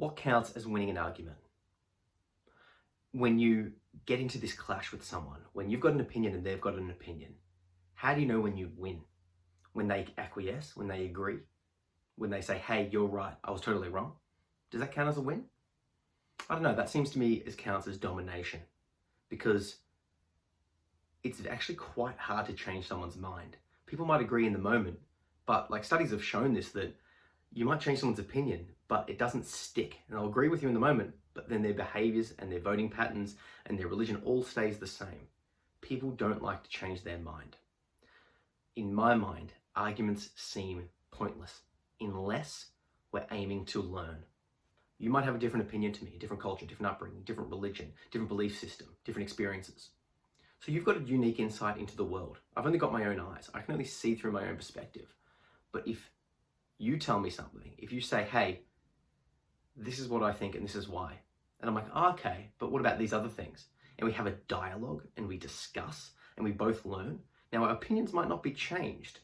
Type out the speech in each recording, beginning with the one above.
What counts as winning an argument? When you get into this clash with someone, when you've got an opinion and they've got an opinion, how do you know when you win? When they acquiesce, when they agree, when they say, hey, you're right, I was totally wrong. Does that count as a win? I don't know, that seems to me as counts as domination, because it's actually quite hard to change someone's mind. People might agree in the moment, but like studies have shown this, that you might change someone's opinion, but it doesn't stick. And they'll agree with you in the moment, but then their behaviors and their voting patterns and their religion all stays the same. People don't like to change their mind. In my mind, arguments seem pointless unless we're aiming to learn. You might have a different opinion to me, a different culture, different upbringing, different religion, different belief system, different experiences. So you've got a unique insight into the world. I've only got my own eyes. I can only see through my own perspective. But if you tell me something, if you say, hey, this is what I think and this is why, and I'm like, oh, okay, but what about these other things? And we have a dialogue and we discuss and we both learn. Now, our opinions might not be changed,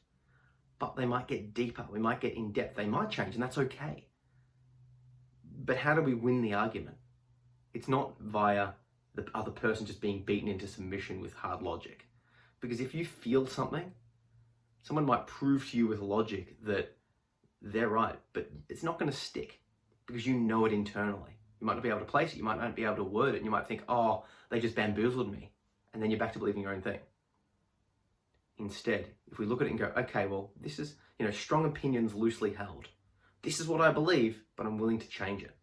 but they might get deeper. We might get in depth. They might change, and that's okay. But how do we win the argument? It's not via the other person just being beaten into submission with hard logic. Because if you feel something, someone might prove to you with logic that they're right, but it's not going to stick because you know it internally. You might not be able to place it. You might not be able to word it. And you might think, oh, they just bamboozled me. And then you're back to believing your own thing. Instead, if we look at it and go, okay, well, this is, strong opinions loosely held. This is what I believe, but I'm willing to change it.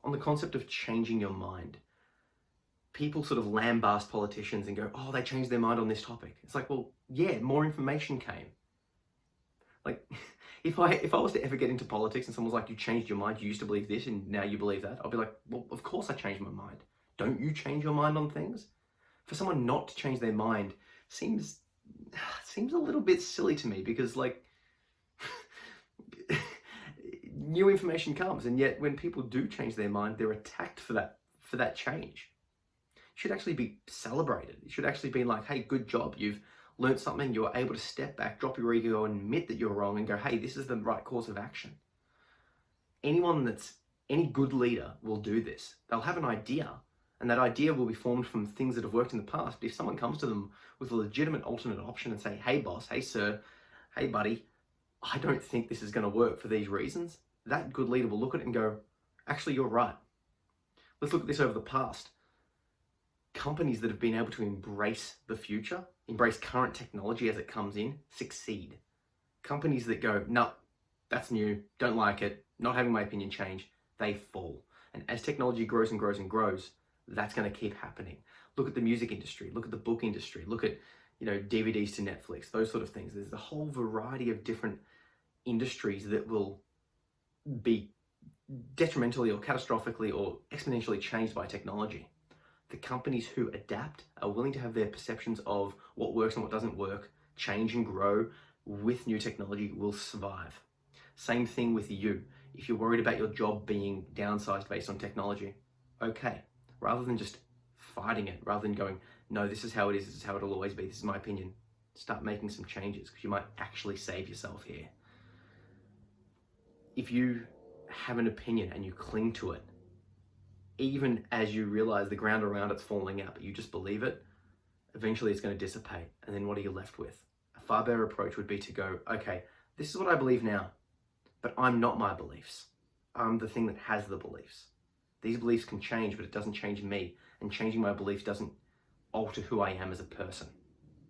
On the concept of changing your mind, people sort of lambast politicians and go, oh, they changed their mind on this topic. It's like, well, yeah, more information came. Like, if I was to ever get into politics and someone's like, you changed your mind, you used to believe this and now you believe that, I'll be like, well, of course I changed my mind. Don't you change your mind on things? For someone not to change their mind seems a little bit silly to me, because like new information comes, and yet when people do change their mind, they're attacked for that change. It should actually be celebrated. It should actually be like, hey, good job, you've learned something, you're able to step back, drop your ego and admit that you're wrong and go, hey, this is the right course of action. Any good leader will do this. They'll have an idea, and that idea will be formed from things that have worked in the past. But if someone comes to them with a legitimate alternate option and say, hey boss, hey sir, hey buddy, I don't think this is going to work for these reasons, that good leader will look at it and go, actually, you're right. Let's look at this over the past. Companies that have been able to embrace the future, embrace current technology as it comes in, succeed. Companies that go, no, that's new, don't like it, not having my opinion change, they fall. And as technology grows and grows and grows, that's going to keep happening. Look at the music industry, look at the book industry, look at, DVDs to Netflix, those sort of things. There's a whole variety of different industries that will be detrimentally or catastrophically or exponentially changed by technology. The companies who adapt, are willing to have their perceptions of what works and what doesn't work, change and grow with new technology, will survive. Same thing with you. If you're worried about your job being downsized based on technology, okay. Rather than just fighting it, rather than going, no, this is how it is, this is how it'll always be, this is my opinion, start making some changes, because you might actually save yourself here. If you have an opinion and you cling to it, even as you realize the ground around it's falling out, but you just believe it, eventually it's going to dissipate. And then what are you left with? A far better approach would be to go, okay, this is what I believe now, but I'm not my beliefs. I'm the thing that has the beliefs. These beliefs can change, but it doesn't change me. And changing my beliefs doesn't alter who I am as a person.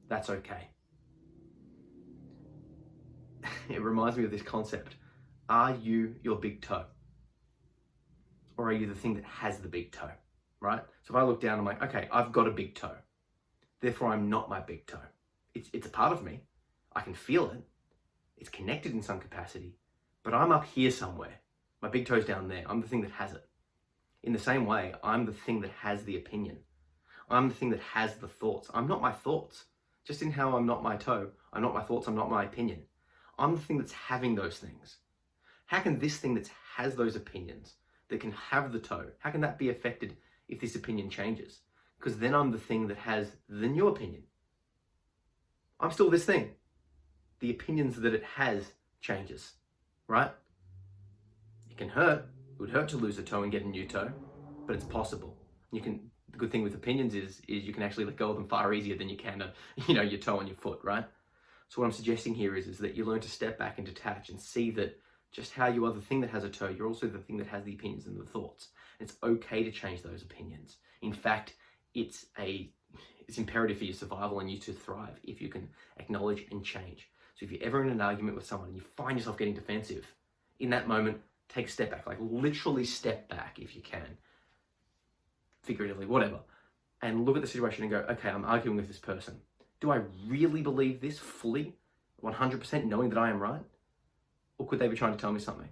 That's okay. It reminds me of this concept. Are you your big toe? Or are you the thing that has the big toe, right? So if I look down, I'm like, okay, I've got a big toe. Therefore, I'm not my big toe. It's a part of me. I can feel it. It's connected in some capacity, but I'm up here somewhere. My big toe's down there. I'm the thing that has it. In the same way, I'm the thing that has the opinion. I'm the thing that has the thoughts. I'm not my thoughts. Just in how I'm not my toe, I'm not my thoughts, I'm not my opinion. I'm the thing that's having those things. How can this thing that has those opinions, that can have the toe, how can that be affected if this opinion changes? Because then I'm the thing that has the new opinion. I'm still this thing. The opinions that it has changes, right? It can hurt. It would hurt to lose a toe and get a new toe, but it's possible. The good thing with opinions is you can actually let go of them far easier than you can, your toe on your foot, right? So what I'm suggesting here is that you learn to step back and detach and see that just how you are the thing that has a toe, you're also the thing that has the opinions and the thoughts. And it's okay to change those opinions. In fact, it's imperative for your survival and you to thrive if you can acknowledge and change. So if you're ever in an argument with someone and you find yourself getting defensive, in that moment, take a step back, like literally step back if you can, figuratively, whatever, and look at the situation and go, okay, I'm arguing with this person. Do I really believe this fully, 100%, knowing that I am right? Or could they be trying to tell me something?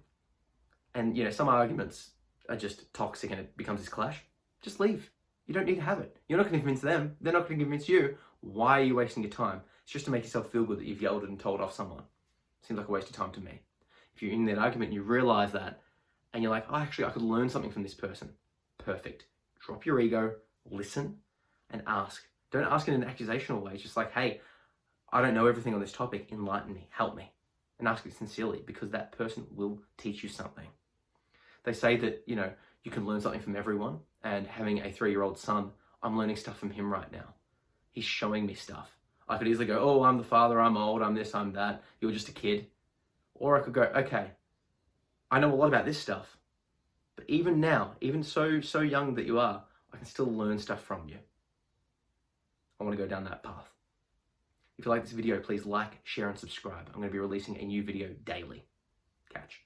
And, some arguments are just toxic and it becomes this clash. Just leave. You don't need to have it. You're not going to convince them. They're not going to convince you. Why are you wasting your time? It's just to make yourself feel good that you've yelled and told off someone. Seems like a waste of time to me. If you're in that argument and you realize that, and you're like, oh, actually, I could learn something from this person. Perfect. Drop your ego, listen, and ask. Don't ask in an accusational way. It's just like, hey, I don't know everything on this topic. Enlighten me. Help me. And ask it sincerely, because that person will teach you something. They say that, you can learn something from everyone. And having a 3-year-old son, I'm learning stuff from him right now. He's showing me stuff. I could easily go, oh, I'm the father, I'm old, I'm this, I'm that. You're just a kid. Or I could go, okay, I know a lot about this stuff. But even now, even so young that you are, I can still learn stuff from you. I want to go down that path. If you like this video, please like, share, and subscribe. I'm going to be releasing a new video daily. Catch.